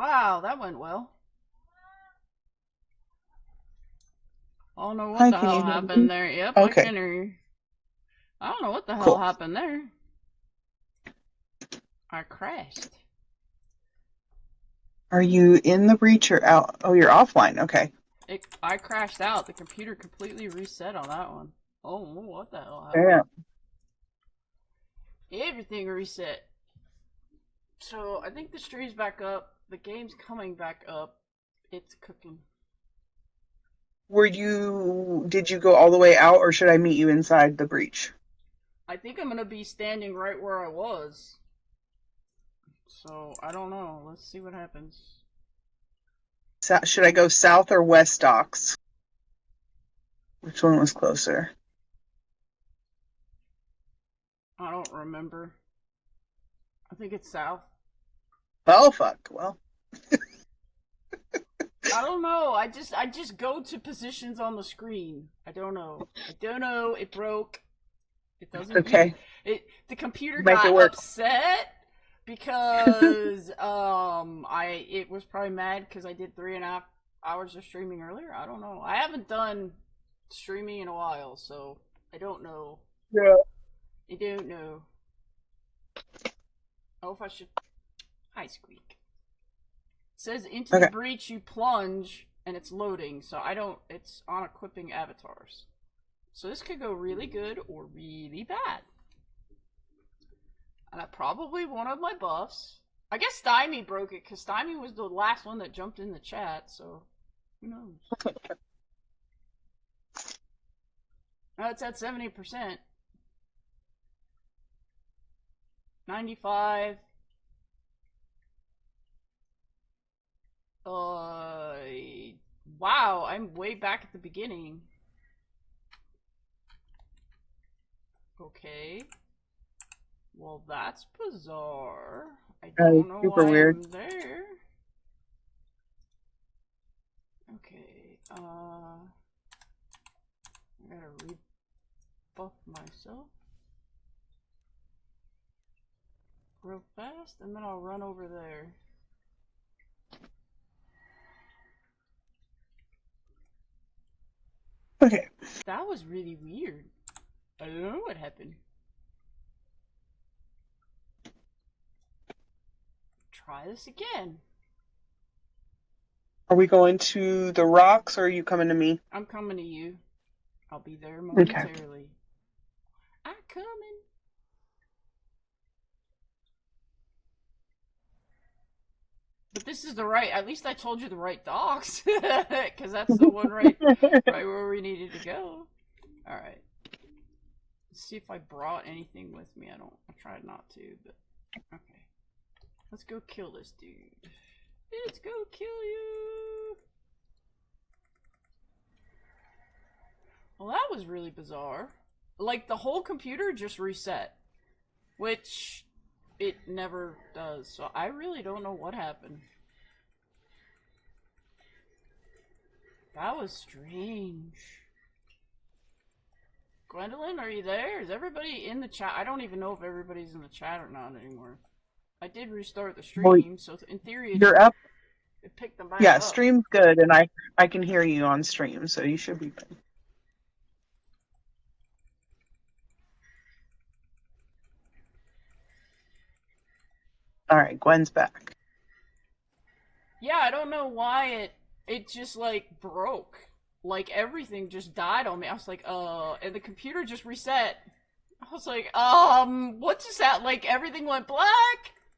Wow, that went well. I don't know what Hi, the can you hell hear happened me? there. Yep, I Okay, can hear you. I don't know what the hell cool. happened there. I crashed. Are you in the breach or out? Oh, you're offline. Okay. I crashed out. The computer completely reset on that one. Oh, what the hell happened? Yeah. Everything reset. So I think the stream's back up. The game's coming back up. It's cooking. Did you go all the way out or should I meet you inside the breach? I think I'm gonna be standing right where I was. So I don't know. Let's see what happens. Should I go south or west docks? Which one was closer? I don't remember. I think it's south. Oh, fuck. Well, I don't know. I just go to positions on the screen. I don't know. I don't know. It broke. It doesn't you okay. it the computer Make it got work. upset because I it was probably mad because I did 3.5 hours of streaming earlier. I don't know. I haven't done streaming in a while, so I don't know. Yeah. I don't know. Oh, if I should. Hi, Squeak. It says into the Okay. breach you plunge and it's loading, so I don't. It's on equipping avatars. So this could go really good or really bad. And I probably one of my buffs. I guess Stymie broke it because Stymie was the last one that jumped in the chat, so who knows? Now it's at 70%. 95. Wow, I'm way back at the beginning. Okay. Well, that's bizarre. I don't know Super why weird. I'm there. Okay, I gotta rebuff myself real fast, and then I'll run over there. Okay. That was really weird. I don't know what happened. Try this again. Are we going to the rocks or are you coming to me? I'm coming to you. I'll be there Okay. momentarily. I'm coming. But this is the right. At least I told you the right docks, because that's the one right where we needed to go. All right. Let's see if I brought anything with me. I don't. I tried not to, but okay. Let's go kill this dude. Let's go kill you. Well, that was really bizarre. Like the whole computer just reset, which it never does. So I really don't know what happened. That was strange. Gwendolyn, are you there? Is everybody in the chat? I don't even know if everybody's in the chat or not anymore. I did restart the Well, stream, so in theory you're up. it picked them back Yeah, up. stream's good and I can hear you on stream, so you should be fine. All right, Gwen's back. Yeah, I don't know why it just like broke. Like everything just died on me. I was like, and the computer just reset. I was like, what just that? Like everything went black.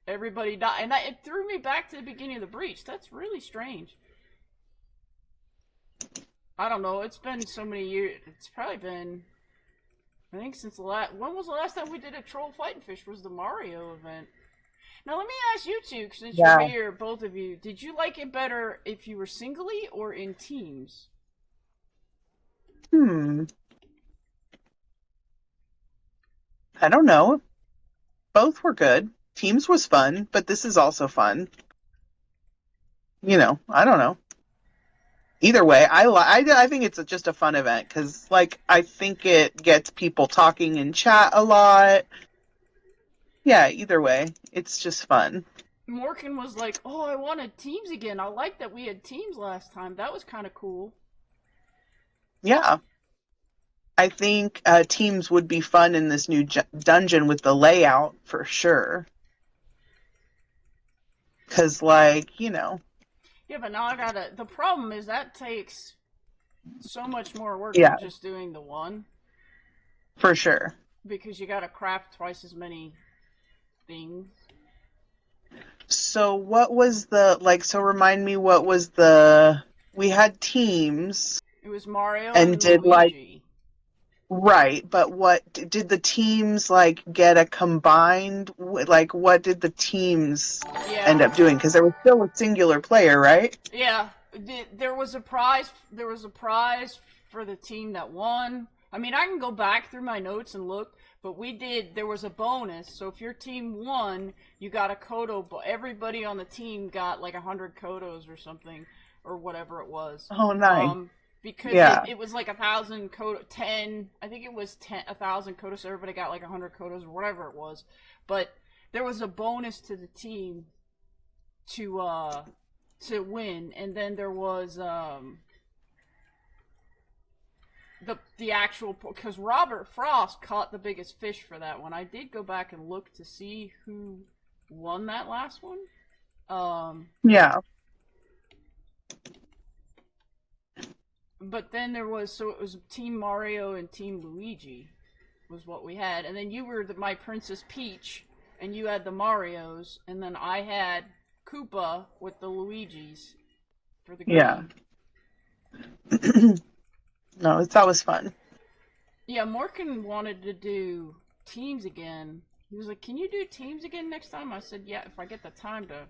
Everybody died, and it threw me back to the beginning of the breach. That's really strange. I don't know. It's been so many years. It's probably been, I think, since the last. When was the last time we did a troll fighting fish? Was the Mario event? Now let me ask you two, since you're Yeah. here, both of you. Did you like it better if you were singly or in teams? Hmm. I don't know. Both were good. Teams was fun, but this is also fun. I don't know. Either way, I think it's just a fun event because, like, I think it gets people talking in chat a lot. Yeah, either way, it's just fun. Morgan was like, "Oh, I wanted teams again. I like that we had teams last time. That was kind of cool." Yeah. I think teams would be fun in this new dungeon with the layout for sure. Because, like, Yeah, but now I gotta. The problem is that takes so much more work than yeah, just doing the one for sure. because you gotta craft twice as many things. So, what was so remind me, we had teams It was Mario and and did like, Luigi. right, but what did the teams like get a combined, like, what did the teams end Yeah, up doing? Because there was still a singular player, right? yeah. There was a prize. There was a prize for the team that won. I mean, I can go back through my notes and look, but we did. There was a bonus. So if your team won, you got a Kodo. But everybody on the team got like 100 Kodos or something, or whatever it was. Oh, nice. Um, because Yeah. it was like 1,000 Kodo, 10. I think it was 1,000 Kodos. So everybody got like 100 Kodos or whatever it was. But there was a bonus to the team to win, and then there was the actual, because Robert Frost caught the biggest fish for that one. I did go back and look to see who won that last one. Yeah. But then there was, so it was Team Mario and Team Luigi was what we had, and then you were my Princess Peach, and you had the Marios, and then I had Koopa with the Luigis for the Yeah. green. No, that was fun. Yeah, Morgan wanted to do teams again. He was like, "Can you do teams again next time?" I said, "Yeah, if I get the time to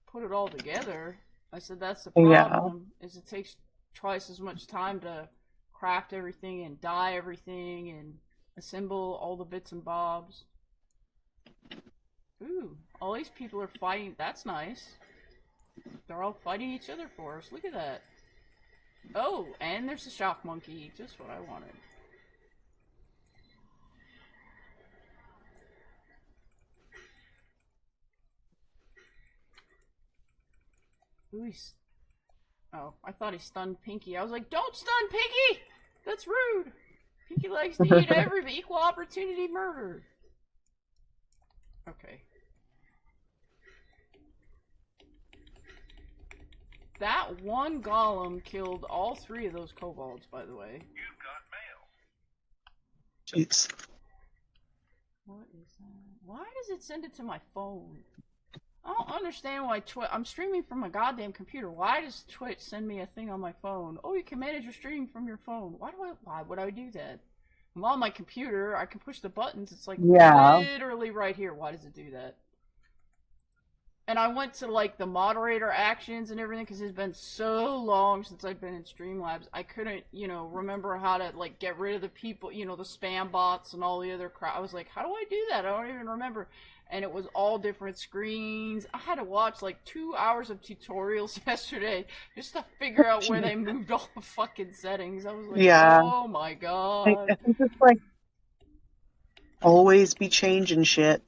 put it all together." I said, "That's the Yeah. problem, is it takes twice as much time to craft everything and dye everything and assemble all the bits and bobs." Ooh, all these people are fighting. That's nice. They're all fighting each other for us. Look at that. Oh, and there's a shock monkey. Just what I wanted. Ooh, oh, I thought he stunned Pinky. I was like, "Don't stun Pinky! That's rude! Pinky likes to eat every equal opportunity murder." Okay. That one golem killed all three of those kobolds, by the way. Jeez. What is that? Why does it send it to my phone? I don't understand why Twitch. I'm streaming from my goddamn computer. Why does Twitch send me a thing on my phone? Oh, you can manage your stream from your phone. Why would I do that? I'm on my computer. I can push the buttons. It's like Yeah. literally right here. Why does it do that? And I went to like the moderator actions and everything because it's been so long since I've been in Streamlabs. I couldn't, remember how to like get rid of the people, the spam bots and all the other crap. I was like, how do I do that? I don't even remember. And it was all different screens. I had to watch like 2 hours of tutorials yesterday just to figure out where they moved all the fucking settings. I was like, Yeah. oh my I god. think it's like always be changing shit.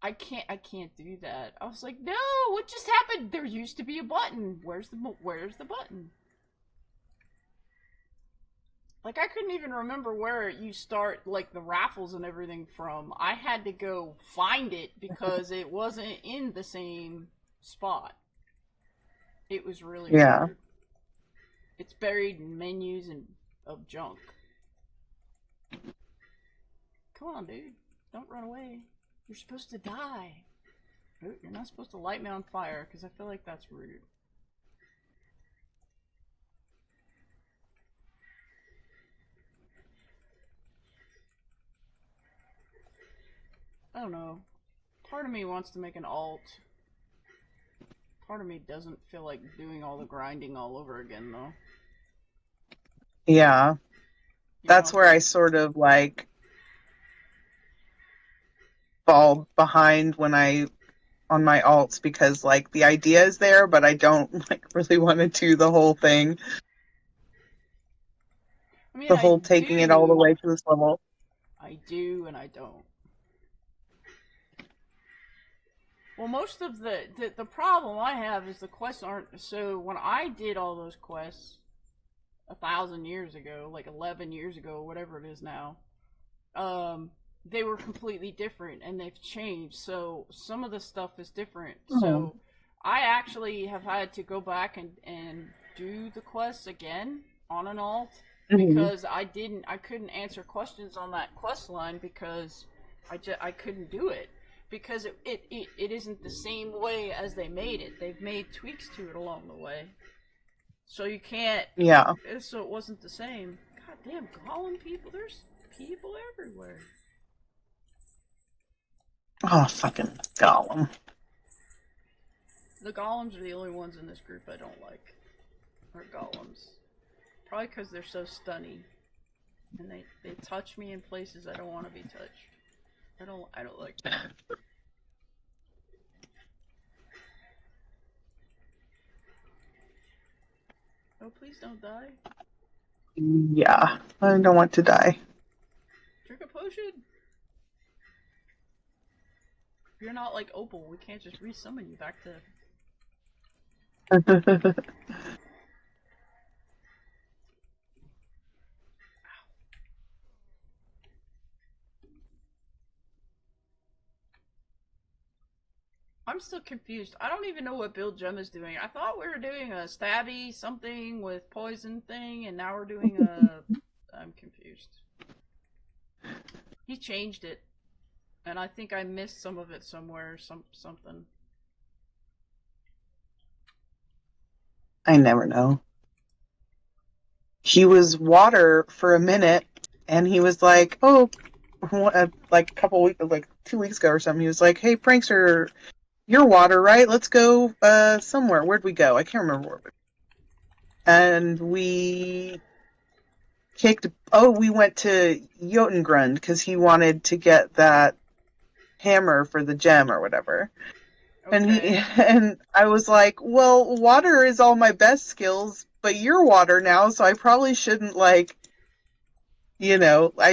I can't do that. I was like, no, what just happened? There used to be a button. Where's the button? Like, I couldn't even remember where you start, like, the raffles and everything from. I had to go find it because it wasn't in the same spot. It was really Yeah. weird. It's buried in menus and of junk. Come on, dude. Don't run away. You're supposed to die. You're not supposed to light me on fire because I feel like that's rude. I don't know. Part of me wants to make an alt. Part of me doesn't feel like doing all the grinding all over again, though. Yeah. You That's know? where I sort of like fall behind when I on my alts because like the idea is there, but I don't like really want to do the whole thing, I mean, the I whole taking it all the do. way to this level. I do, and I don't. Well, most of the problem I have is the quests aren't. So when I did all those quests 1,000 years ago, like 11 years ago, whatever it is now, um, they were completely different and they've changed. So some of the stuff is different. Oh. So I actually have had to go back and do the quests again on an alt Mhm. because I couldn't answer questions on that quest line because I couldn't do it because it isn't the same way as they made it. They've made tweaks to it along the way. So you can't. Yeah. So it wasn't the same. God damn, Gollum people! There's people everywhere. Oh, fucking Gollum. The Golems are the only ones in this group I don't like. Are Golems. Probably because they're so stunny, and they touch me in places I don't want to be touched. I don't like that. Oh, please don't die. Yeah, I don't want to die. Drink a potion. You're not like Opal. We can't just resummon you back to. I'm still confused. I don't even know what build Gem is doing. I thought we were doing a stabby something with poison thing, and now we're doing a. I'm confused. He changed it, and I think I missed some of it somewhere. Something. I never know. He was water for a minute, and he was like, "Oh, like a couple weeks, like 2 weeks ago or something." He was like, "Hey, prankster, you're water, right? Let's go somewhere. Where'd we go? I can't remember where. And we kicked. Oh, we went to Jotungrund because he wanted to get that hammer for the gem or whatever." And he Okay. and I was like, "Well, water is all my best skills, but you're water now, so I probably shouldn't I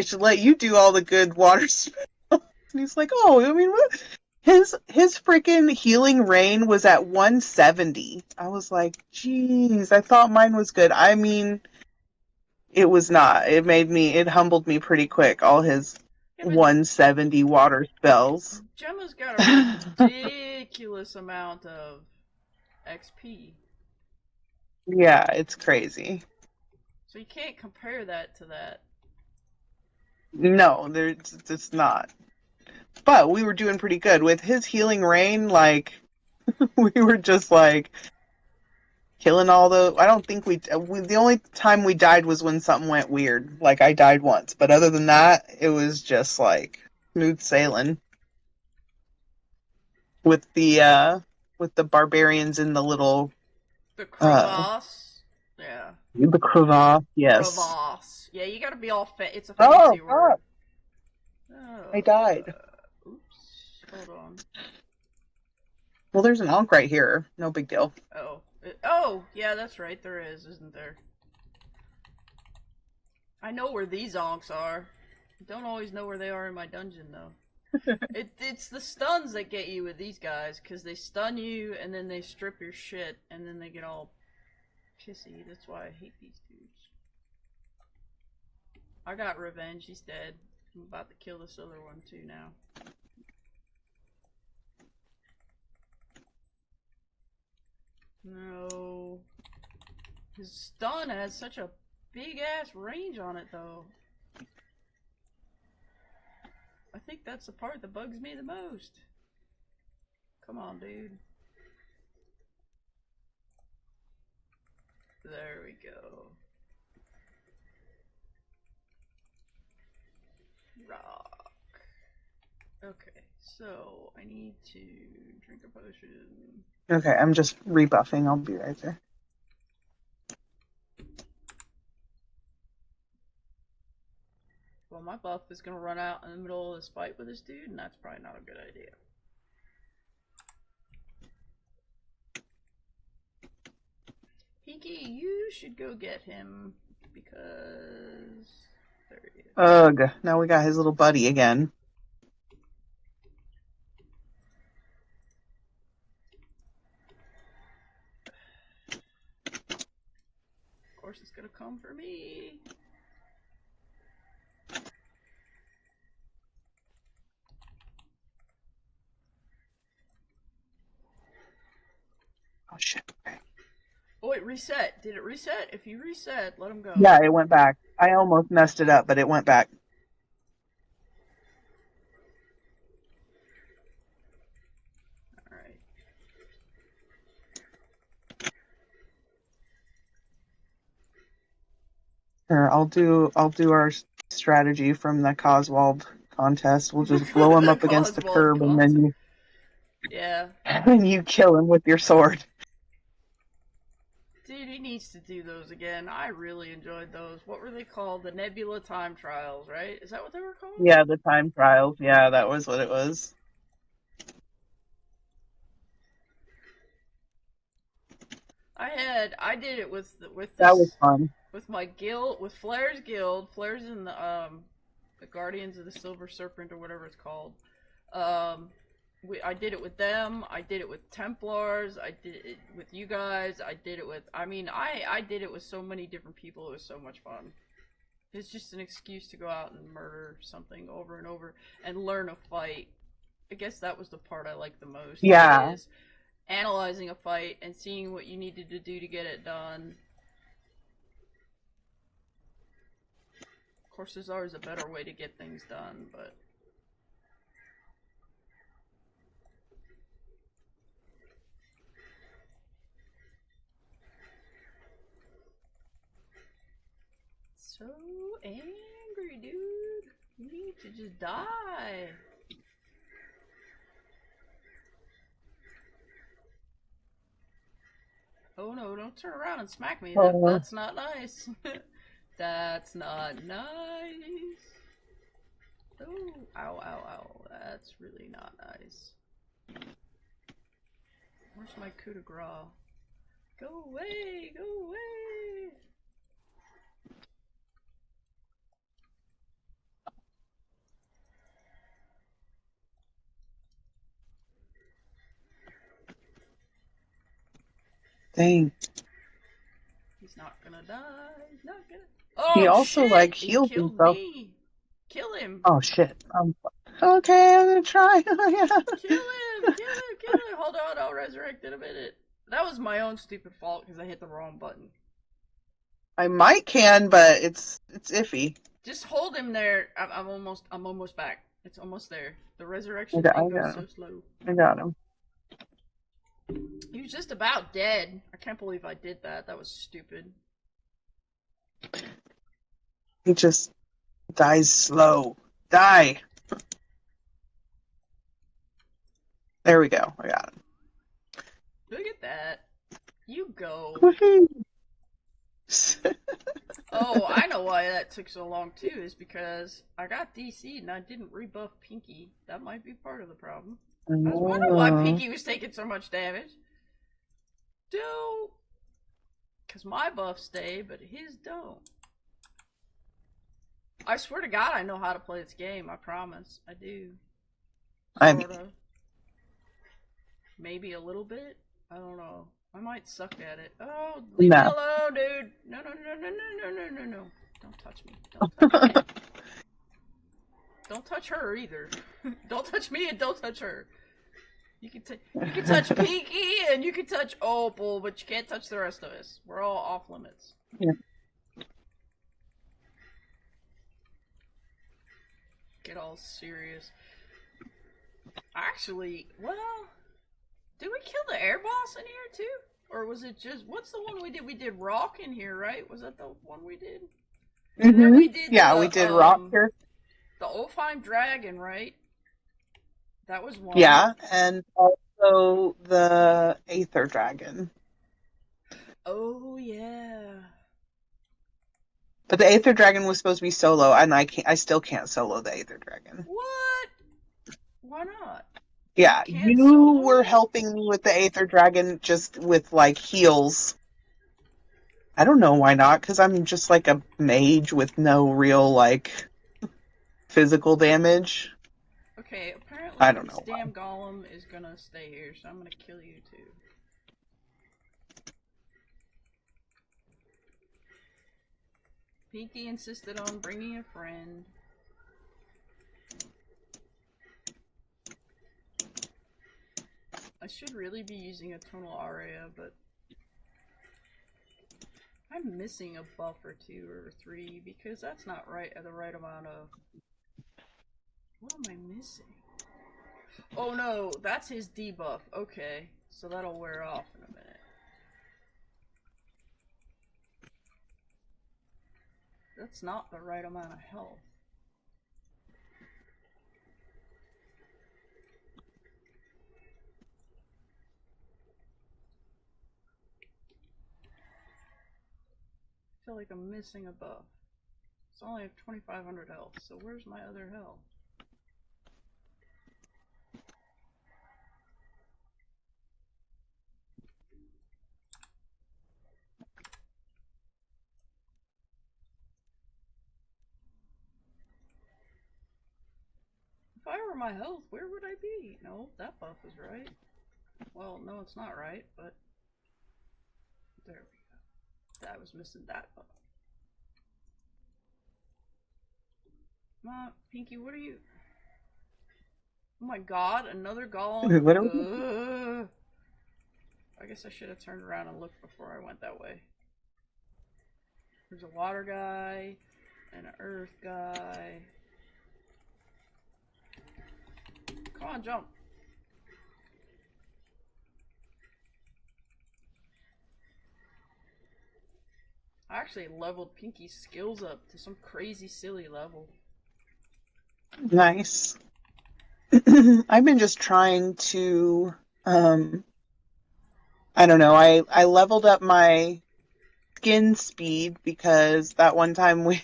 should let you do all the good water spells." And he's like, "Oh, I mean, what?" His freaking healing rain was at 170. I was like, "Geez, I thought mine was good." I mean, it was not. It humbled me pretty quick. All his Yeah, but 170 water spells. Gemma's got a ridiculous amount of XP, Yeah, it's crazy. so you can't compare that to that. No, there's it's not. But we were doing pretty good with his healing rain. Like we were just like killing all the. I don't think the only time we died was when something went weird. Like I died once, but other than that, it was just like smooth sailing with the barbarians in the little The uh crevasse. Yeah. the crevasse. Yes. Crevasse. Yeah, you gotta be all it's a Oh fancy word. God! I Oh, died. oops. Hold on. Well, there's an onk right here. No big deal. Oh. Oh, yeah, that's right. There is, isn't there? I know where these onks are. Don't always know where they are in my dungeon, though. It's the stuns that get you with these guys, because they stun you, and then they strip your shit, and then they get all pissy. That's why I hate these dudes. I got revenge. He's dead. I'm about to kill this other one, too, now. No. His stun has such a big ass range on it, though. I think that's the part that bugs me the most. Come on, dude. There we go. Rock. Okay, so I need to drink a potion. Okay, I'm just rebuffing. I'll be right there. Well, my buff is gonna run out in the middle of this fight with this dude, and that's probably not a good idea. Pinky, you should go get him because there he is. Ugh, now we got his little buddy again. course it's gonna come for me. Oh shit. Okay. Oh, it reset. Did it reset? If you reset, let him go. Yeah, it went back. I almost messed it up, but it went back. Alright. Here, I'll do our strategy from the Coswald contest. We'll just blow him up against the Oswald curb, and contest. then Yeah. you kill him with your sword. Dude, he needs to do those again. I really enjoyed those. What were they called? The Nebula Time Trials, right? Is that what they were called? Yeah, the time trials. Yeah, that was what it was. I did it with That was this fun. with my guild, with Flair's guild. Flair's in the Guardians of the Silver Serpent or whatever it's called. I did it with them. I did it with Templars. I did it with you guys. I did it with. I did it with so many different people. It was so much fun. It's just an excuse to go out and murder something over and over and learn a fight. I guess that was the part I liked the most. Yeah. Is analyzing a fight and seeing what you needed to do to get it done. Of course, there's always a better way to get things done, but. So angry, dude. You need to just die. Oh no, don't turn around and smack me. That's not nice. That's not nice. Oh, ow, ow, ow. That's really not nice. Where's my coup de grace? Go away, go away. Dang. He's not gonna die. He's not gonna. Oh He also shit! He heals killed himself. me. Kill him. Oh shit. Okay, I'm gonna try. Kill him! Kill him! Kill him! Hold on, I'll resurrect in a minute. That was my own stupid fault because I hit the wrong button. I might can, but it's iffy. Just hold him there. I'm almost back. It's almost there. The resurrection I thing got goes him. so slow. I got him. He was just about dead. I can't believe I did that. That was stupid. He just dies slow. Die. There we go. I got him. Look at that. You go. Woohoo. Oh, I know why that took so long too, is because I got DC'd and I didn't rebuff Pinky. That might be part of the problem. I was wondering why Pinky was taking so much damage. Dude. Because my buffs stay, but his don't. I swear to God I know how to play this game, I promise. I do. Sort of. Maybe a little bit? I don't know. I might suck at it. Oh, leave me alone, dude. No, no, no, no, no, no, no, no, no. Don't touch me. Don't touch me. Don't touch her either. Don't touch me and don't touch her. You can touch Pinky and you can touch Opal, but you can't touch the rest of us. We're all off limits. Yeah. Get all serious. Actually, well, did we kill the air boss in here too? Or was it just, what's the one we did? We did Rock in here, right? Was that the one we did? Mm-hmm. And then we did we did Rock here. The Opheim Dragon, right? That was one. Yeah, and also the Aether Dragon. Oh yeah. But the Aether Dragon was supposed to be solo, and I still can't solo the Aether Dragon. What? Why not? Yeah, you were helping me with the Aether Dragon just with, like, heals. I don't know why not, because I'm just, like, a mage with no real, like, physical damage. Okay, apparently I don't know this damn golem is gonna stay here, so I'm gonna kill you too. Pinky insisted on bringing a friend. I should really be using a tonal aria, but I'm missing a buff or 2 or 3 because that's not right the right amount of. What am I missing? Oh no, that's his debuff. Okay, so that'll wear off in a minute. That's not the right amount of health. I feel like I'm missing a buff. So I only have 2,500 health, so where's my other health? If I were my health, where would I be? No, that buff is right. Well, no, it's not right, but there we go. I was missing that buff. Come on, Pinky, what are you? Oh my god, another golem? What are we... I guess I should have turned around and looked before I went that way. There's a water guy, and an earth guy. Come on, jump. I actually leveled Pinky's skills up to some crazy silly level. Nice. I've been just trying to, I don't know, I leveled up my skin speed because that one time we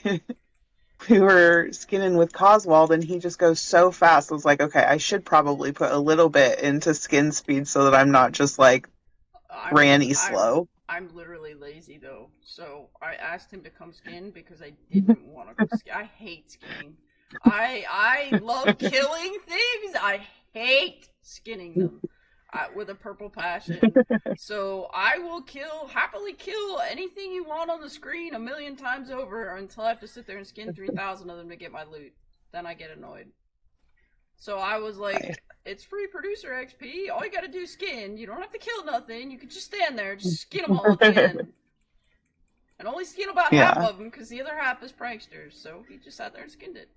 were skinning with Coswald and he just goes so fast. I was like, okay, I should probably put a little bit into skin speed so that I'm not just like granny slow. I'm literally lazy though, so I asked him to come skin because I didn't want to go skin. I hate skinning. I love killing things. I hate skinning them with a purple passion. So I will happily kill anything you want on the screen 1,000,000 times over until I have to sit there and skin 3,000 of them to get my loot. Then I get annoyed. So I was like, it's free producer XP. All you gotta do is skin. You don't have to kill nothing. You can just stand there, just skin them all at the end. And only skin about half of them because the other half is pranksters. So he just sat there and skinned it.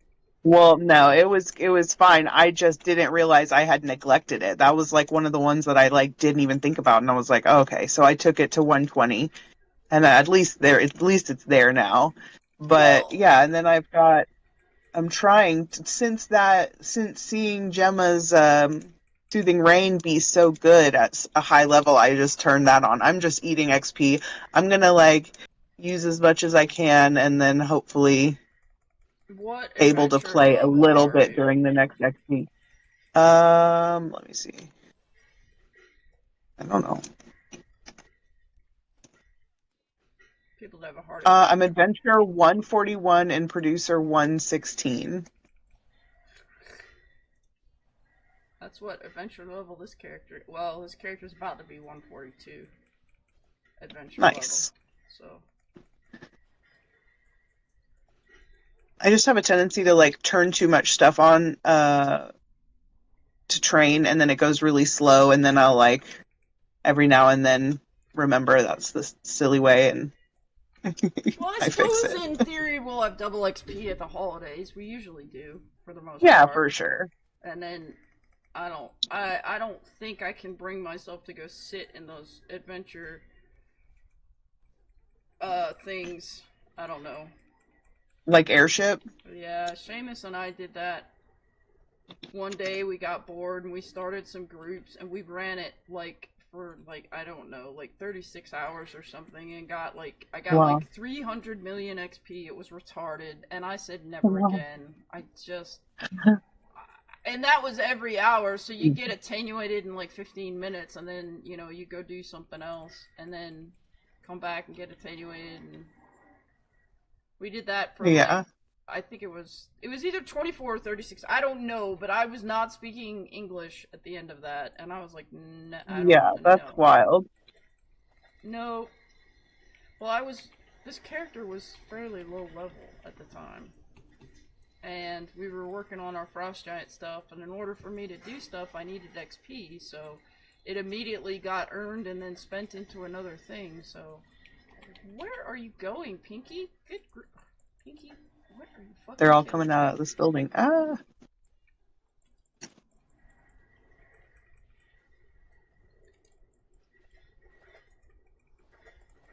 Well, no, it was fine. I just didn't realize I had neglected it. That was like one of the ones that I like didn't even think about, and I was like, oh, okay. So I took it to 120, and at least it's there now. But yeah, and then I'm trying to, since seeing Gemma's Soothing Rain be so good at a high level, I just turned that on. I'm just eating XP. I'm gonna like use as much as I can, and then hopefully able to play a little bit during the next XP. Let me see. I don't know. People have a hard I'm Adventure 141 and Producer 116. That's what adventure level this character. Well, his character's about to be 142. Adventure nice. Level. So. I just have a tendency to like turn too much stuff on to train, and then it goes really slow, and then I'll like every now and then remember that's the silly way, and well, I suppose in theory we'll have double XP at the holidays. We usually do for the most part. Yeah, for sure. And then I don't think I can bring myself to go sit in those adventure things. I don't know. Like airship? Yeah, Seamus and I did that. One day we got bored and we started some groups and we ran it like for like I don't know, like 36 hours or something, and I got like 300 million XP. It was retarded, and I said never again. I just and that was every hour, so you get attenuated in like 15 minutes, and then you go do something else, and then come back and get attenuated. And we did that for like, I think it was either 24 or 36. I don't know, but I was not speaking English at the end of that, and I was like, that's wild. No. Well, I was this character was fairly low level at the time. And we were working on our Frost Giant stuff, and in order for me to do stuff, I needed XP, so it immediately got earned and then spent into another thing, so... Where are you going, Pinky? Pinky, what are you fucking They're all killing? coming out of this building. Ah!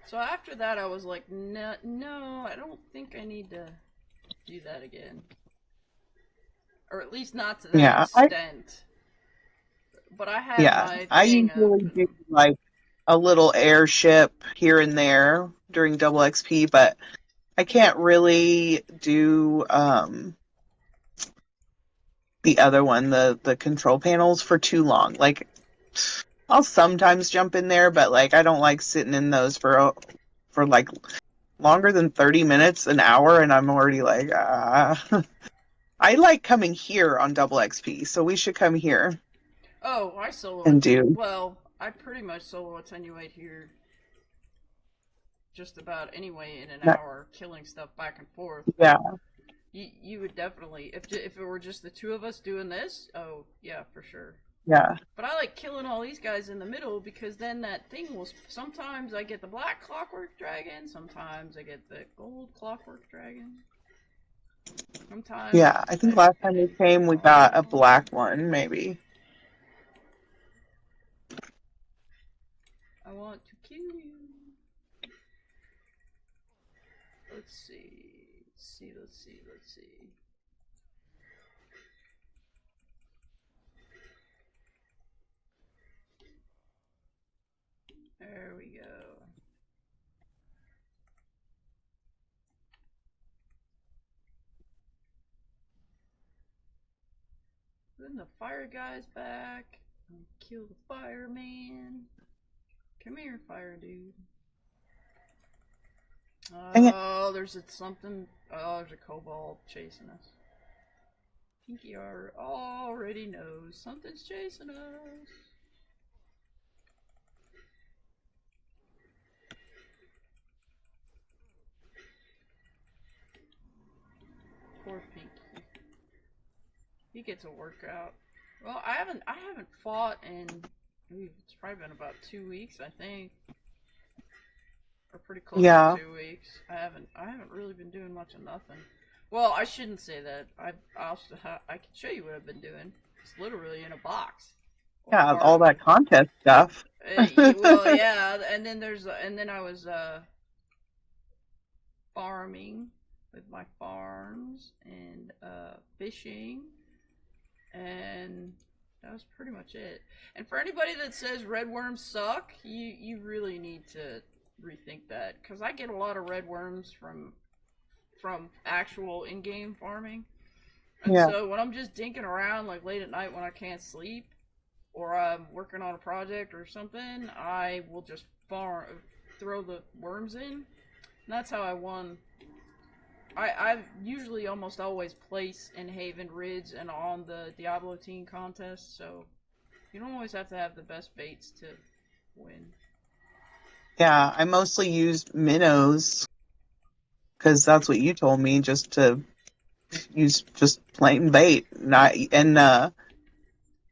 So after that, I was like, no, I don't think I need to do that again. Or at least not to that Yeah, extent. But I had my I thing of... usually do like a little airship here and there during double XP, but I can't really do the other one, the control panels, for too long. Like, I'll sometimes jump in there, but like I don't like sitting in those for like longer than 30 minutes, an hour, and I'm already like, ah. I like coming here on double XP, so we should come here Oh, I solo and attenuate. do. Well, I pretty much solo attenuate here just about anyway in an That, hour, killing stuff back and forth. yeah, But you would definitely, if it were just the two of us doing this, oh yeah, for sure. yeah. But I like killing all these guys in the middle because then that thing will. Sometimes I get the black clockwork dragon. Sometimes I get the gold clockwork dragon. Sometimes Yeah, I think last time we came, we got a black one, maybe. I want to kill you. Let's see. Let's see. There we go. Then the fire guy's back. Kill the fireman. Come here, fire dude. Oh, there's something. Oh, there's a kobold chasing us. Pinky already knows something's chasing us. Poor Pinky. He gets a workout. Well, I haven't fought in. It's probably been about 2 weeks, I think. Or pretty close Yeah. to 2 weeks. I haven't really been doing much of nothing. Well, I shouldn't say that. I can show you what I've been doing. It's literally in a box. Yeah, all that contest stuff. Well, yeah, and then I was farming with my farms and fishing, and that was pretty much it. And for anybody that says red worms suck, you really need to rethink that, because I get a lot of red worms from actual in-game farming. And Yeah. so when I'm just dinking around like late at night when I can't sleep, or I'm working on a project or something, I will just throw the worms in. And that's how I won. I usually almost always place in Haven Ridge and on the Diablo team contest, so you don't always have to have the best baits to win. Yeah, I mostly use minnows because that's what you told me, just to use just plain bait.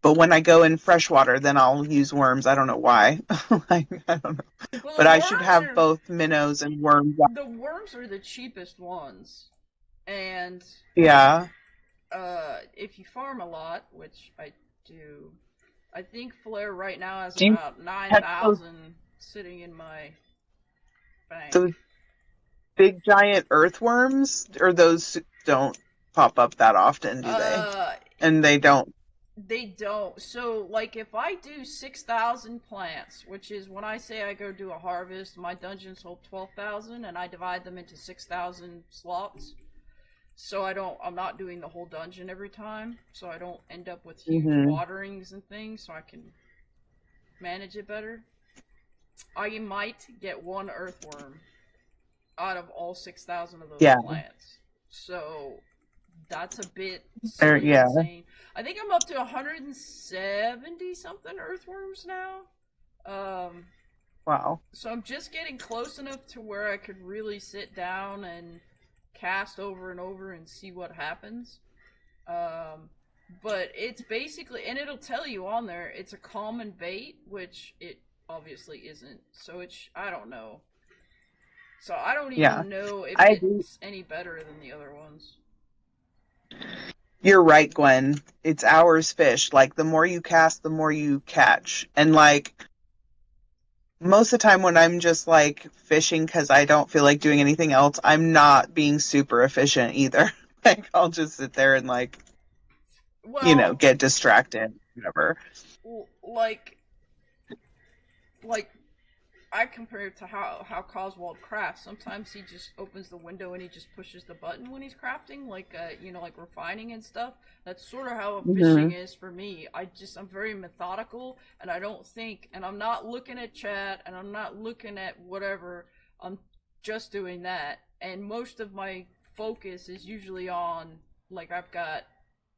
But when I go in freshwater, then I'll use worms. I don't know why. I don't know. Well, But I should have both minnows and worms. The worms are the cheapest ones, and yeah, if you farm a lot, which I do, I think Flair right now has about 9,000 sitting in my bank. Those big giant earthworms, or those don't pop up that often, do they? And they don't. They don't. So, like, if I do 6,000 plants, which is when I say I go do a harvest, my dungeons hold 12,000, and I divide them into 6,000 slots. So I'm not doing the whole dungeon every time, so I don't end up with huge waterings and things, so I can manage it better. I might get one earthworm out of all 6,000 of those plants. So that's a bit insane. I think I'm up to 170 something earthworms now. Wow. So I'm just getting close enough to where I could really sit down and cast over and over and see what happens. Um, but it's basically, and it'll tell you on there, it's a common bait, which it obviously isn't. So it's, I don't know. So I don't Yeah. even know if I agree. it's any better than the other ones. You're right, Gwen. It's hours fish. Like the more you cast, the more you catch. And like most of the time when I'm just like fishing because I don't feel like doing anything else, I'm not being super efficient either. Like I'll just sit there and like, Well, get distracted, whatever. like, like I compare it to how Coswald crafts. Sometimes he just opens the window and he just pushes the button when he's crafting, like like refining and stuff. That's sort of how fishing Hmm. is for me. I'm very methodical, and I don't think, and I'm not looking at chat, and I'm not looking at whatever. I'm just doing that, and most of my focus is usually on, like, I've got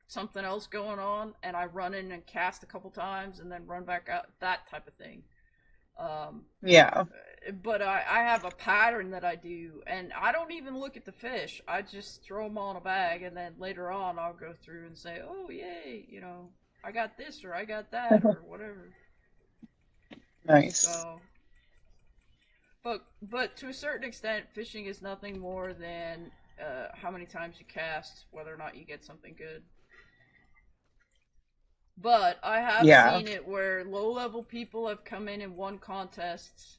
something else going on, and I run in and cast a couple times, and then run back out. That type of thing. Um, Yeah. but I have a pattern that I do, and I don't even look at the fish. I just throw them all in a bag, and then later on I'll go through and say, "Oh, yay! I got this, or I got that, or whatever." Nice. So, but to a certain extent, fishing is nothing more than how many times you cast, whether or not you get something good. But I have Yeah. seen it where low level people have come in and won contests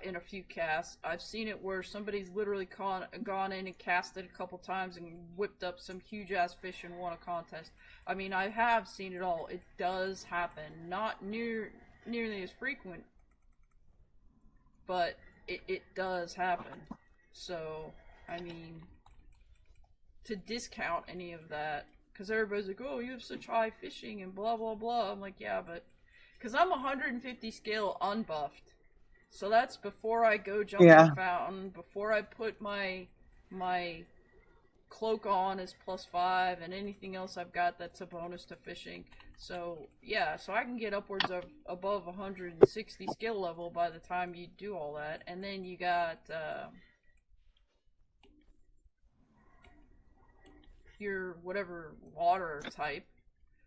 in a few casts. I've seen it where somebody's literally gone in and casted a couple times and whipped up some huge ass fish and won a contest. I mean, I have seen it all. It does happen. Not nearly as frequent, but it does happen. So, I mean, to discount any of that, because everybody's like, "Oh, you have such high fishing and blah blah blah." I'm like, "Yeah, but because I'm 150 scale unbuffed, so that's before I go jump in a Yeah. fountain, before I put my cloak on is +5, and anything else I've got that's a bonus to fishing. So yeah, so I can get upwards of above 160 skill level by the time you do all that, and then you got your whatever water type.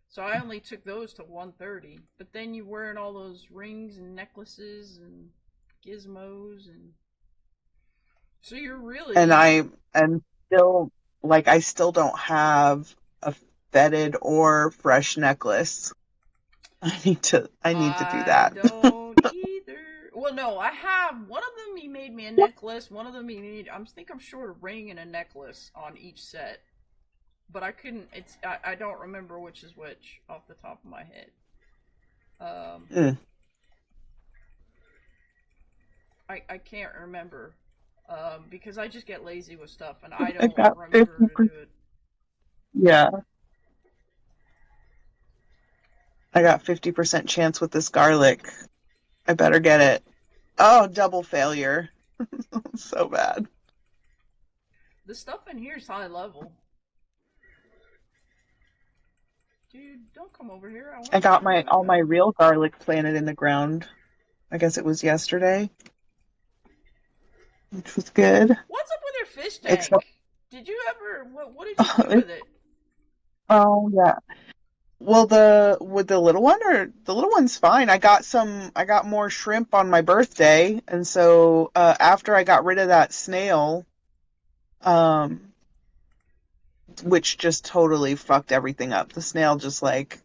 So I only took those to 130. But then you're wearing all those rings and necklaces and gizmos, and so you're And really I am still like I still don't have a fetid or fresh necklace. I need to do I that. don't either. Well, no, I have one of them. He made me a necklace. One of them he made. I'm short a ring and a necklace on each set, but I couldn't. I don't remember which is which off the top of my head. Um, Mm. I can't remember. Because I just get lazy with stuff and I I don't got remember to 50%. do it. Yeah, I got 50% chance with this garlic. I better get it. Oh, double failure. So bad. The stuff in here is high level. Dude, don't come over here. I want I to get got your my food all my done. real garlic planted in the ground. I guess it was yesterday, which was good. What's up with your fish Except, tank? Did you ever. What did you do with it? oh yeah. Well, the with the little one or the little one's fine. I got more shrimp on my birthday, and so after I got rid of that snail, um, which just totally fucked everything up. The snail just like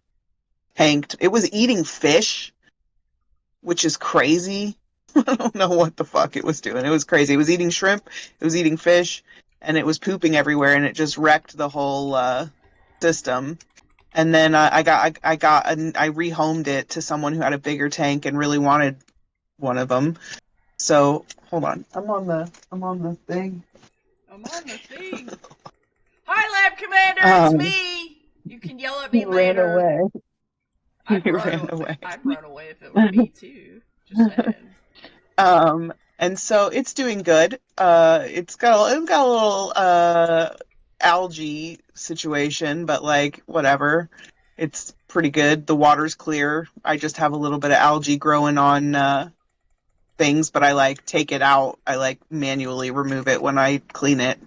tanked. It was eating fish, which is crazy. I don't know what the fuck it was doing. It was crazy. It was eating shrimp, it was eating fish, and it was pooping everywhere, and it just wrecked the whole system. And then I rehomed it to someone who had a bigger tank and really wanted one of them. So hold on, I'm on the thing. I'm on the thing. Hi, Lab Commander, it's Um, me! You can yell at he me ran later. away. He I'd ran run. away. I'd run away if it was me too. Just saying. And so it's doing good. It's got a little algae situation, but like whatever. It's pretty good. The water's clear. I just have a little bit of algae growing on things, but I like take it out. I like manually remove it when I clean it.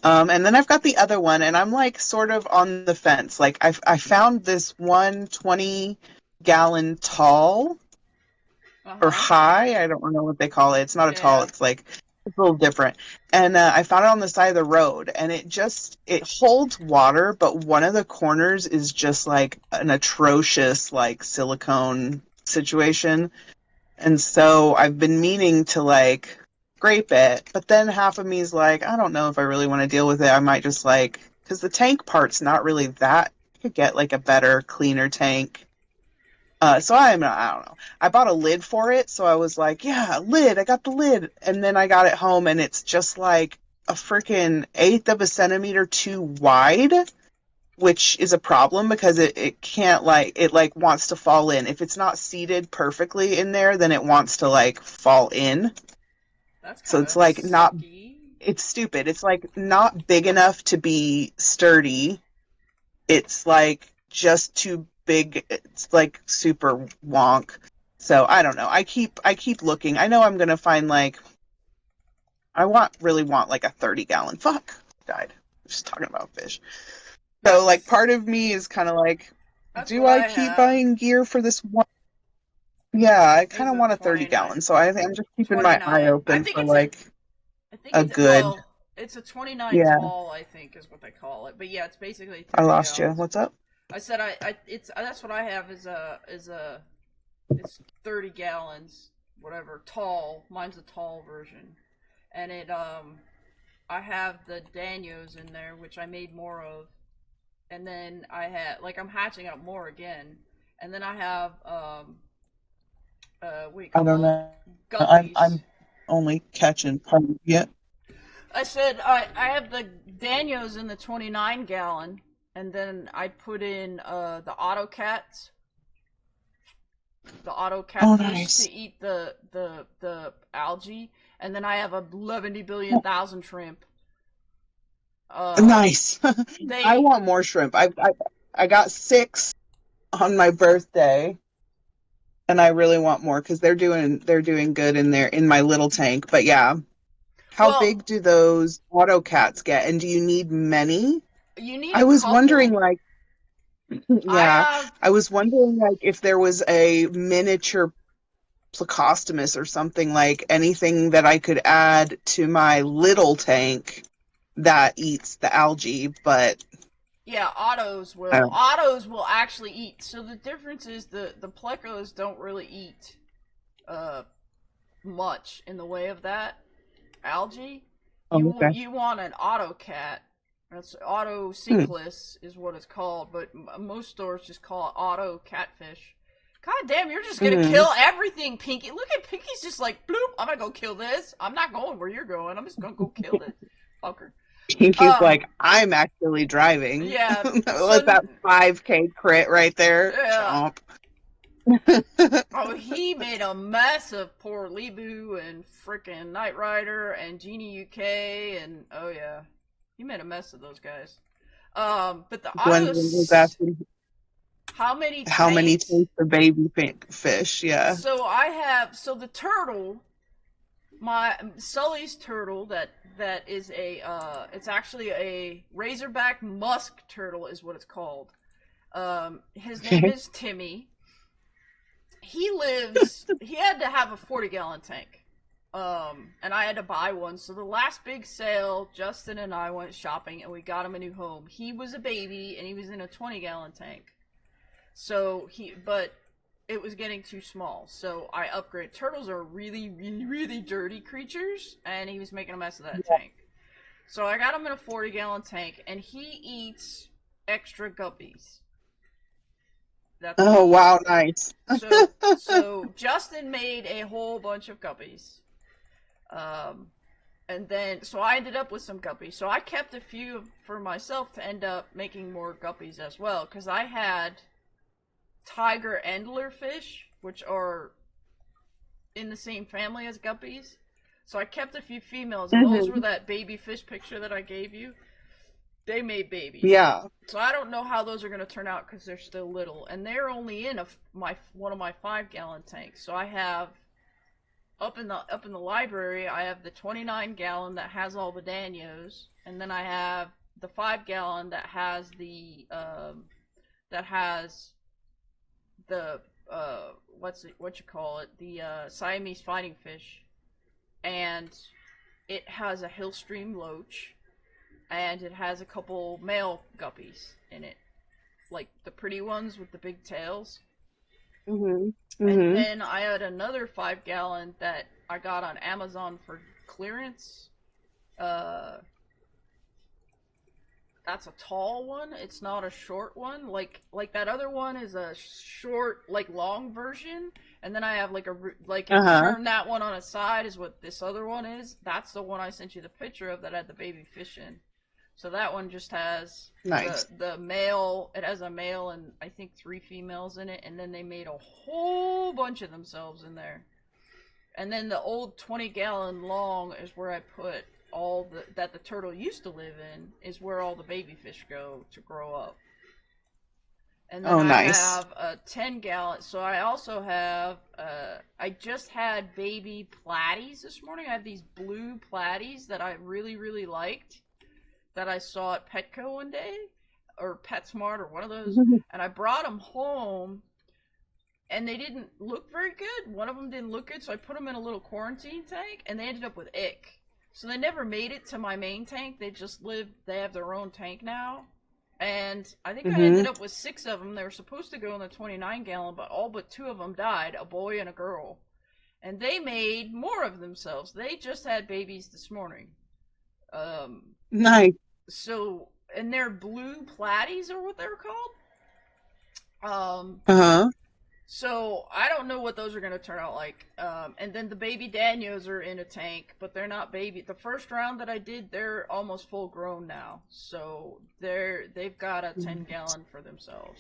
And then I've got the other one, and I'm like sort of on the fence. Like I found this 120-gallon tall or Uh-huh. high. I don't know what they call it. It's not a tall. Yeah. It's like it's a little different. And I found it on the side of the road, and it holds water, but one of the corners is just like an atrocious like silicone situation. And so I've been meaning to like scrape it, but then half of me is like, I don't know if I really want to deal with it. I might just like, because the tank part's not really that. I could get like a better, cleaner tank. So I don't know. I bought a lid for it, so I was like, yeah, lid. I got the lid, and then I got it home, and it's just like a freaking eighth of a centimeter too wide, which is a problem because it can't like it like wants to fall in. If it's not seated perfectly in there, then it wants to like fall in. That's So kind it's of like not sucky. it's stupid. It's like not big enough to be sturdy. It's like just too big. It's like super wonk. So I don't know. I keep looking. I know I'm gonna find like really want like a 30-gallon. Fuck. Died. Just talking about fish. So like That's part of me is kind of like, that's do what I I keep have. buying gear for this one? Yeah, I kind Is of a want a 30 29. gallon. So I'm just keeping my eye 29. I open think for it's a like I think a it's good. well, it's a 29 Yeah, tall, I think is what they call it. But yeah, it's basically I 30 lost you. gallons. What's up? I said I it's that's what I have is a it's 30 gallons, whatever, tall. Mine's a tall version. And I have the Danios in there, which I made more of. And then I had like I'm hatching up more again. And then I have what do you I call don't it? know. I'm Guppies. only catching part of it. I said I have the Danios in the 29 gallon, and then I put in the auto Oh, catfish to nice. eat the algae, and then I have a 11 billion thousand shrimp. Um, Nice. I they want more shrimp. I got six on my birthday, and I really want more because they're doing good in my little tank. But yeah, how well, big do those auto cats get? And do you need many? you need I a was wondering, couple. like, I yeah, have I was wondering, like, if there was a miniature plecostomus or something, like anything that I could add to my little tank that eats the algae, but Yeah, I don't. autos will actually eat. So the difference is the plecos don't really eat uh much in the way of that algae. Oh, okay. You want an auto cat. That's auto Hmm. cinclus is what it's called, but most stores just call it auto catfish. God damn, you're just gonna Hmm. kill everything, Pinky. Look at Pinky's just like bloop. I'm gonna go kill this. I'm not going where you're going. I'm just gonna go kill this fucker. Pinky's Um, like, I'm actually driving. yeah. Let So that 5K crit right there. yeah. Chomp. Oh, he made a mess of poor Lebu and frickin' Knight Rider and Genie UK and oh yeah, he made a mess of those guys. But the Gwendolyn was autos, asking how many how many tanks? taste the baby fish. Yeah. So the turtle, my Sully's turtle that is it's actually a razorback musk turtle is what it's called. His name Okay. is Timmy. He had to have a 40-gallon tank. And I had to buy one. So the last big sale, Justin and I went shopping and we got him a new home. He was a baby and he was in a 20-gallon tank. But it was getting too small. So I upgraded. Turtles are really, really, really dirty creatures, and he was making a mess of that tank. So I got him in a 40-gallon tank, and he eats extra guppies. That's what Oh, he eats. wow, nice. So Justin made a whole bunch of guppies. Um, and then so I ended up with some guppies. So I kept a few for myself to end up making more guppies as well because I had tiger anglerfish, which are in the same family as guppies. So I kept a few females, and those were Hmm. that baby fish picture that I gave you. They made babies. Yeah. So I don't know how those are going to turn out because they're still little, and they're only in my one of my 5-gallon tanks. So I have up in the library, I have the 29-gallon that has all the Danios, and then I have the 5-gallon that has the what you call it, the Siamese fighting fish, and it has a Hillstream loach, and it has a couple male guppies in it, like the pretty ones with the big tails. Mhm. And Mhm. then I had another 5-gallon that I got on Amazon for clearance. Uh, that's a tall one. It's not a short one. Like that other one is a short, like long version. And then I have like if you Uh-huh. turn that one on its side is what this other one is. That's the one I sent you the picture of that had the baby fish in. So that one just has the Nice. the male. It has a male and I think 3 females in it, and then they made a whole bunch of themselves in there. And then the old 20-gallon long is where I put all that the turtle used to live in, is where all the baby fish go to grow up. And then Oh, I nice. have a 10-gallon. So I also have. I just had baby platies this morning. I have these blue platies that I really really liked that I saw at Petco one day, or PetSmart, or one of those, and I brought them home, and they didn't look very good. One of them didn't look good, so I put them in a little quarantine tank, and they ended up with ick. So they never made it to my main tank. They just lived. They have their own tank now, and I think I ended Mhm. up with 6 of them. They were supposed to go in the 29-gallon, but all but 2 of them died, a boy and a girl. And they made more of themselves. They just had babies this morning. Um, Nice. so and they're blue platies or what they're called. Uh-huh. So I don't know what those are going to turn out like. And then the baby Danios are in a tank, but they're not baby. The first round that I did, they're almost full grown now, so they've got a 10-gallon for themselves.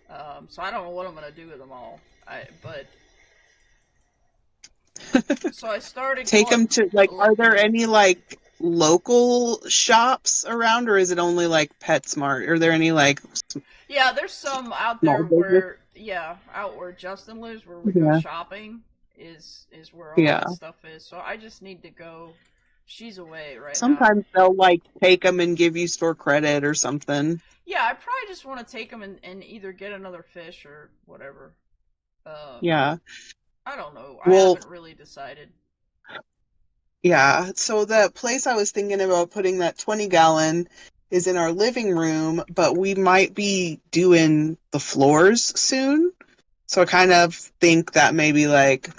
So I don't know what I'm going to do with them all. But so I started Take them to like, are there collecting. any like local shops around, or is it only like PetSmart? Are there any like Yeah, there's some out small there business? where, yeah, out where Justin lives, where we go Yeah. shopping, is where all Yeah. that stuff is. So I just need to go. She's away right now. Sometimes they'll like take them and give you store credit or something. Yeah, I probably just want to take them and either get another fish or whatever. Um, Yeah. I don't know. I Well, haven't really decided. yeah. So the place I was thinking about putting that 20-gallon is in our living room, but we might be doing the floors soon. So I kind of think that maybe like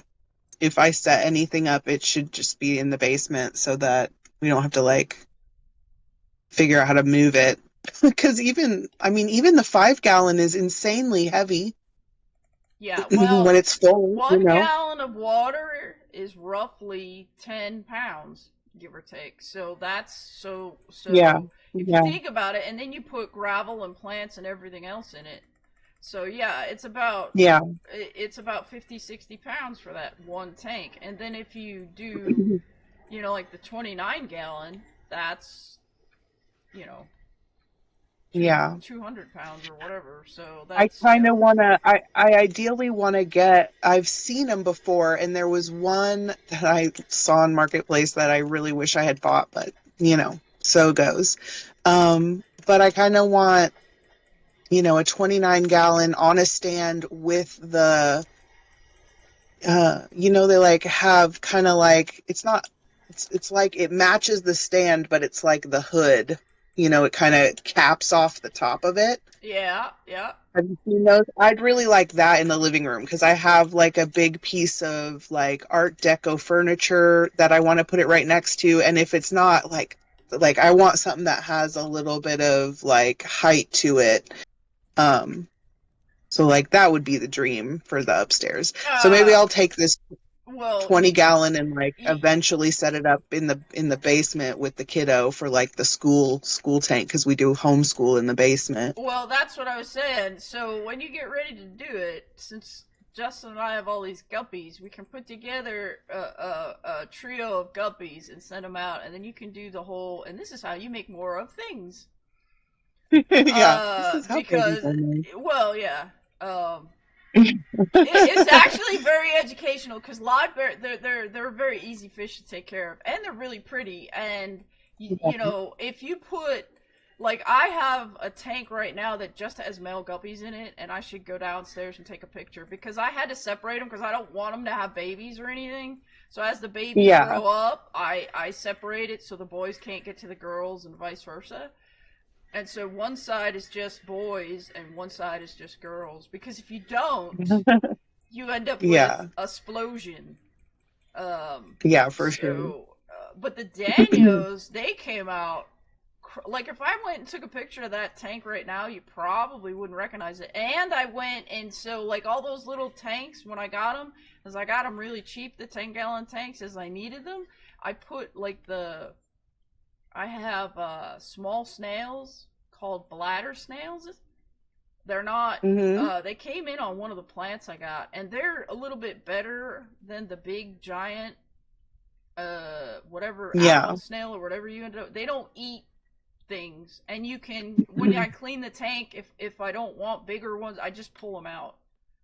if I set anything up, it should just be in the basement so that we don't have to like figure out how to move it. Because even, I mean, even the 5-gallon is insanely heavy Yeah, when well, it's full, you one know? gallon of water is roughly 10 pounds, give or take. So that's Yeah. so if you Yeah. think about it, and then you put gravel and plants and everything else in it. So yeah, Yeah. it's about 50, 60 pounds for that one tank. And then if you do, like the 29-gallon, that's, you know, two Yeah. 200 pounds or whatever. So I that's, kind yeah. of want to, I ideally want to get, I've seen them before, and there was one that I saw in Marketplace that I really wish I had bought, but, so goes. But I kind of want, a 29-gallon on a stand with they like have kind of like, it's like it matches the stand, but it's like the hood, it kind of caps off the top of it. Yeah, yeah. Have you seen those? I'd really like that in the living room because I have like a big piece of like Art Deco furniture that I want to put it right next to. And if it's not like I want something that has a little bit of like height to it. Um, so like that would be the dream for the upstairs. So maybe Uh, I'll take this well, 20-gallon and like y- eventually set it up in the basement with the kiddo for like the school tank because we do homeschool in the basement. well, that's what I was saying. So when you get ready to do it, since Justin and I have all these guppies, we can put together a trio of guppies and send them out, and then you can do the whole. And this is how you make more of things. Yeah, this is how babies Because, are made. well, yeah. Um, It's actually very educational because live bear they're a very easy fish to take care of, and they're really pretty. And you know, if you put like I have a tank right now that just has male guppies in it, and I should go downstairs and take a picture because I had to separate them because I don't want them to have babies or anything. So as the babies Yeah. grow up, I separate it so the boys can't get to the girls and vice versa. And so one side is just boys and one side is just girls because if you don't, you end up with Yeah. a explosion. Yeah, for sure. But the Danios, they came out like if I went and took a picture of that tank right now, you probably wouldn't recognize it. And I went and so like all those little tanks when I got them, as I got them really cheap, the 10-gallon tanks as I needed them. I put like I have small snails called bladder snails. They're not. Hmm. They came in on one of the plants I got, and they're a little bit better than the big giant, whatever Yeah. animal snail or whatever you end up. They don't eat things, and you can when I clean the tank, if I don't want bigger ones, I just pull them out.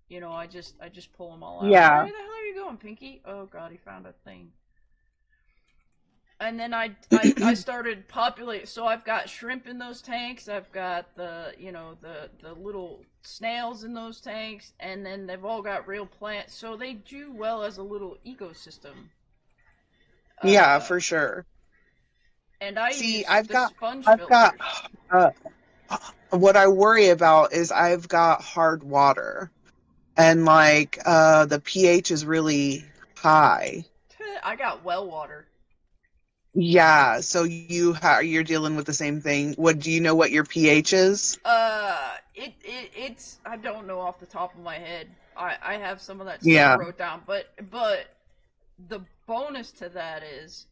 You know, I just pull them all out. Where Yeah. the hell are you going, Pinky? Oh God, he found a thing. And then I started populate. So I've got shrimp in those tanks. I've got the little snails in those tanks, and then they've all got real plants. So they do well as a little ecosystem. Yeah, Uh, for sure. and I See, use the sponge I've got, filters. uh, what I worry about is I've got hard water and like, the pH is really high. I got well water. Yeah, so you're dealing with the same thing. What do you know what your pH is? It's I don't know off the top of my head. I have some of that stuff Yeah. wrote down, but the bonus to that is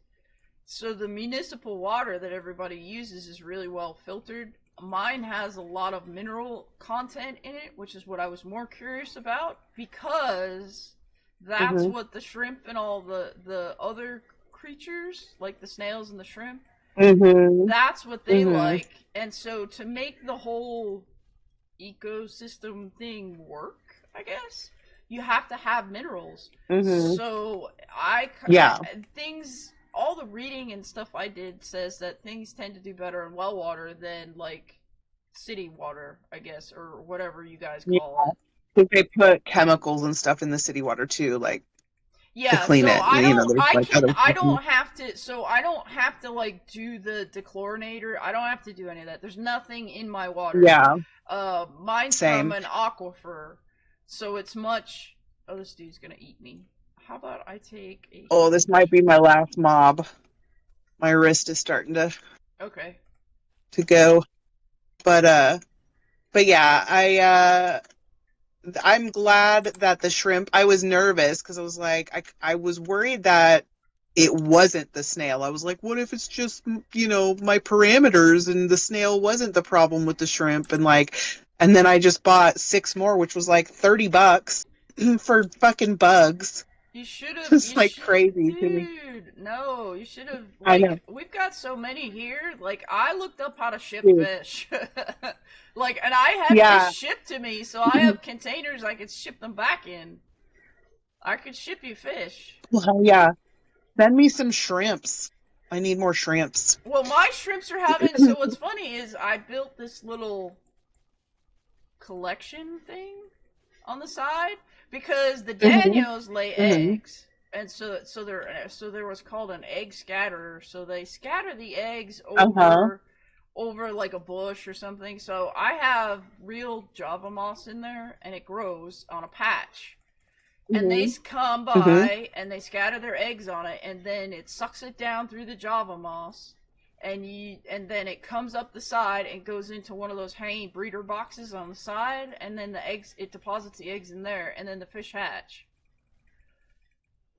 so the municipal water that everybody uses is really well filtered. Mine has a lot of mineral content in it, which is what I was more curious about because that's Hmm. what the shrimp and all the other creatures like the snails and the shrimp Hmm. that's what they Hmm. like. And so to make the whole ecosystem thing work, I guess, you have to have minerals. Hmm. So Yeah. things, all the reading and stuff I did says that things tend to do better in well water than like city water, I guess, or whatever you guys Yeah. call it. 'Cause they put chemicals and stuff in the city water too, like to Yeah, clean so it. There's like other I stuff. don't have to, so I don't have to like do the dechlorinator. I don't have to do any of that. There's nothing in my water. Yeah, Mine's from same. an aquifer, so it's much. Oh, this dude's gonna eat me. How about I take a Oh, this might huge. be my last mob. My wrist is starting Okay. to go. But yeah, I'm glad that the shrimp, I was nervous because I was like, I was worried that it wasn't the snail. I was like, what if it's just, my parameters and the snail wasn't the problem with the shrimp? And then I just bought six more, which was like $30 for fucking bugs. You should have. It's like crazy to me. Dude. No, you should have. I know. Like, we've got so many here. Like, I looked up how to ship Dude. fish. Like, and I had fish Yeah. shipped to me, so I have containers I could ship them back in. I could ship you fish. Well, yeah. Send me some shrimps. I need more shrimps. Well, my shrimps are having. So what's funny is I built this little collection thing on the side because the Hmm. Danios lay Hmm. eggs, and so there was called an egg scatterer. So they scatter the eggs Uh-huh. over like a bush or something. So I have real Java moss in there, and it grows on a patch. And they Hmm. come Hmm. by and they scatter their eggs on it, and then it sucks it down through the Java moss, and then it comes up the side and goes into one of those hanging breeder boxes on the side, and then the eggs it deposits the eggs in there, and then the fish hatch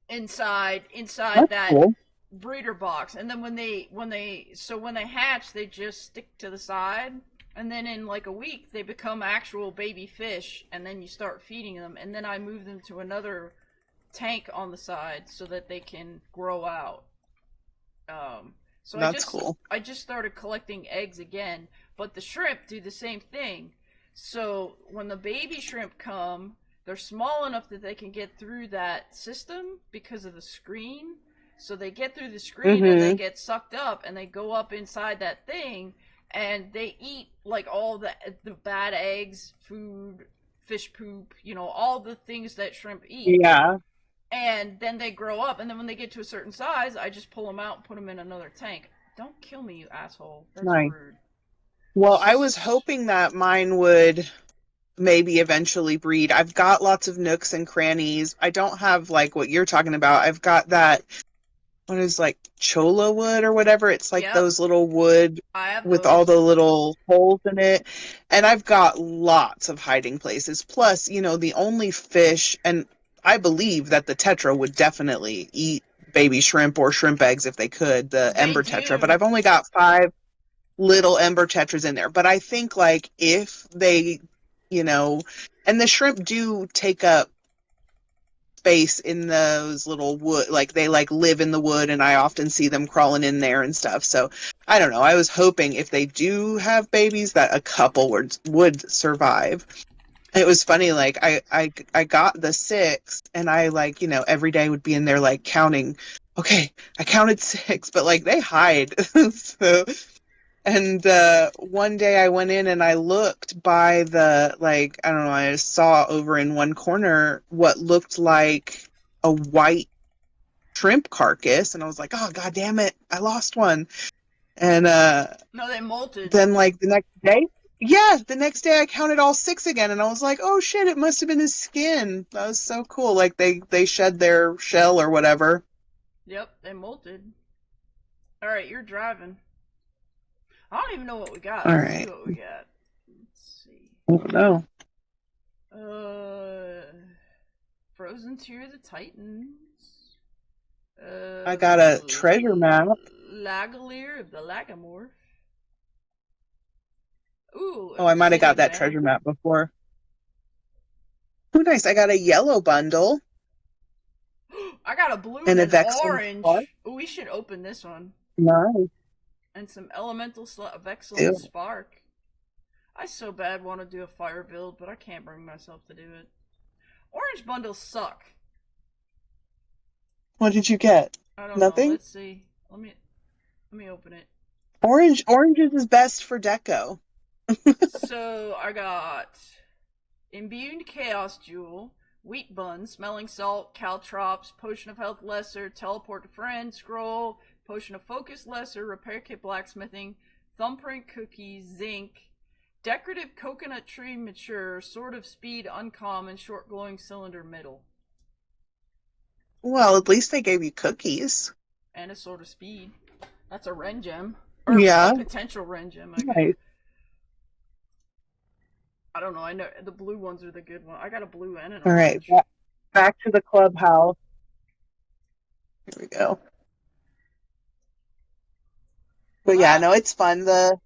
inside That's that cool. breeder box. And then when they hatch, they just stick to the side, and then in like a week they become actual baby fish, and then you start feeding them, and then I move them to another tank on the side so that they can grow out. So That's cool. I just started collecting eggs again, but the shrimp do the same thing. So when the baby shrimp come, they're small enough that they can get through that system because of the screen. So they get through the screen and they Mm-hmm. get sucked up and they go up inside that thing and they eat like all the bad eggs, food, fish poop, all the things that shrimp eat. Yeah. And then they grow up, and then when they get to a certain size, I just pull them out and put them in another tank. Don't kill me, you asshole. That's Nice. rude. Well, I was hoping that mine would maybe eventually breed. I've got lots of nooks and crannies. I don't have like what you're talking about. I've got that, what is like cholla wood or whatever. It's like Yep, those little wood I have with all those. the little holes in it. And I've got lots of hiding places. Plus, the only fish, and I believe that the tetra would definitely eat baby shrimp or shrimp eggs if they could, the They ember tetra, but do. I've only got 5 little ember tetras in there. But I think like if they, you know, and the shrimp do take up space in those little wood, like they like live in the wood, and I often see them crawling in there and stuff. So I don't know. I was hoping if they do have babies that a couple would survive. It was funny, like I got the 6, and I like, every day would be in there like counting. Okay, I counted 6, but like they hide. So, and one day I went in and I looked by the, like, I don't know, I saw over in one corner what looked like a white shrimp carcass, and I was like, oh god damn it, I lost one. And No, they molted. then like the next day I counted all 6 again, and I was like, oh shit, it must have been his skin. That was so cool. Like they shed their shell or whatever. Yep, they molted. Alright, you're driving. I don't even know what we got. All Let's see right. what we got. Let's see. I don't know. Uh, Frozen Tear of the Titans. I got a treasure map. Lagalier of the Lagamorph. Ooh, Oh, I might have got Obsidian that Man. treasure map before. Oh, nice. I got a yellow bundle, I got a blue and and a an Vexen Spark. orange. Ooh, we should open this one. Nice. And some elemental Vexel Ew. Spark. I so bad want to do a fire build, but I can't bring myself to do it. Orange bundles suck. What did you get? I don't know. Nothing? Let's see. Let me open it. Orange is best for deco. So I got Imbued Chaos Jewel, Wheat Bun, Smelling Salt, Caltrops, Potion of Health Lesser, Teleport to Friend, Scroll, Potion of Focus Lesser, Repair Kit Blacksmithing, Thumbprint Cookies, Zinc, Decorative Coconut Tree Mature, Sword of Speed Uncommon, Short Glowing Cylinder Middle, Well, at least they gave you cookies. and a Sword of Speed. That's a Ren Gem. Or a Yeah. potential Ren Gem, I guess. Nice. I don't know. I know the blue ones are the good one. I got a blue and an All right. orange. Back to the clubhouse. Here we go. But yeah, Wow. no, it's fun. The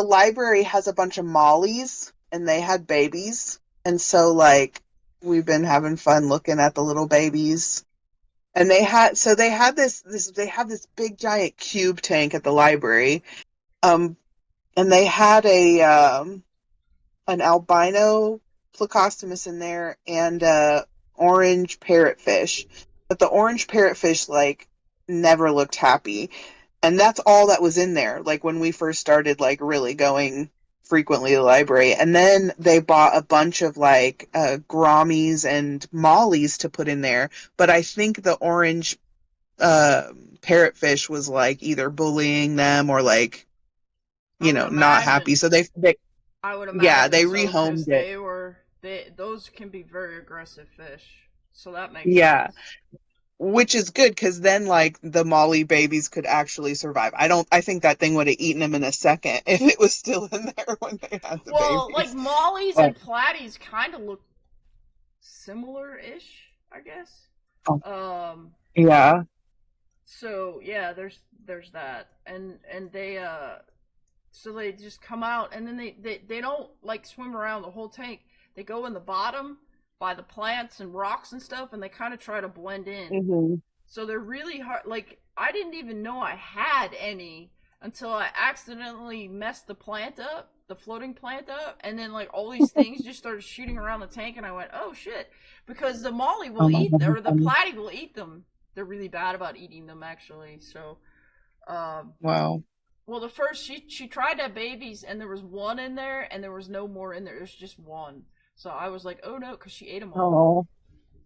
library has a bunch of mollies, and they had babies. And so like we've been having fun looking at the little babies. And they had this big giant cube tank at the library. Um and they had a an albino plecostomus in there, and orange parrotfish. But the orange parrotfish like never looked happy. And that's all that was in there, like when we first started like really going frequently to the library. And then they bought a bunch of like Grammies and Mollies to put in there. But I think the orange parrotfish was like either bullying them or like, I would not happy. imagine. So they I would yeah, imagine they so because rehomed it. those can be very aggressive fish. So that makes Yeah, sense. which is good because then like the Molly babies could actually survive. I think that thing would have eaten them in a second if it was still in there when they had the Well, like babies. mollies But and platies kind of look similar-ish, I guess. oh, Um, yeah. so yeah, there's that, and they so they just come out, and then they don't like swim around the whole tank. They go in the bottom by the plants and rocks and stuff, and they kind of try to blend in. Hmm. So they're really hard. Like I didn't even know I had any until I accidentally messed the plant up. the floating plant up, and then like all these things just started shooting around the tank, and I went, oh shit, because the molly Oh will my eat, God, or that's the funny. platy will eat them. They're really bad about eating them actually. So, um, Wow. well, the first she tried to have babies, and there was one in there, and there was no more in there. There's just one. So I was like, oh no, because she ate them all.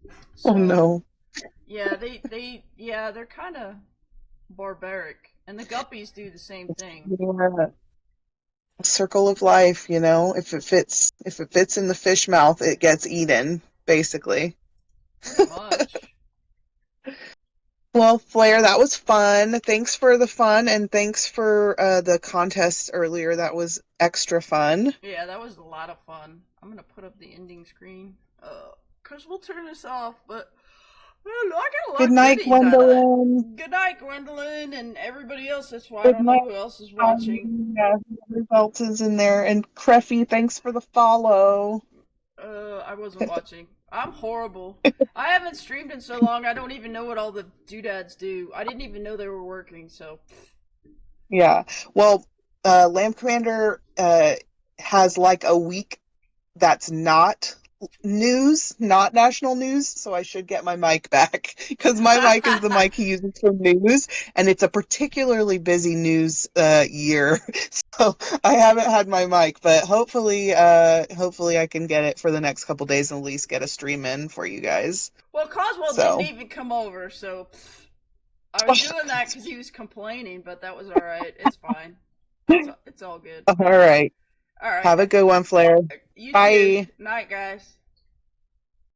Oh, oh So no. yeah, yeah, they're kind of barbaric, and the guppies do the same thing. Yeah. Circle of life, you know. If it fits in the fish mouth, it gets eaten, basically. Pretty much. Well, Flair, that was fun. Thanks for the fun and thanks for the contest earlier. That was extra fun. Yeah, that was a lot of fun. I'm gonna put up the ending screen. Cause we'll turn this off, but well, I got a lot Good of night, goodies out of that. Gwendolyn. Good night, Gwendolyn, and everybody else. That's why I Good don't night, know who else is watching. yeah, whoever else is in there. And Creffy, thanks for the follow. I wasn't watching. I'm horrible. I haven't streamed in so long. I don't even know what all the doodads do. I didn't even know they were working. So Yeah. Well, Lamb Commander has like a week that's not news, not national news, so I should get my mic back because my mic is the mic he uses for news, and it's a particularly busy news year, so I haven't had my mic, but hopefully I can get it for the next couple days and at least get a stream in for you guys. well, Coswell didn't So, even come over. So I was doing that because he was complaining, but that was all right. It's fine. It's all good. all right. All right. Have a good one, Flair. You too. Bye. Night, guys.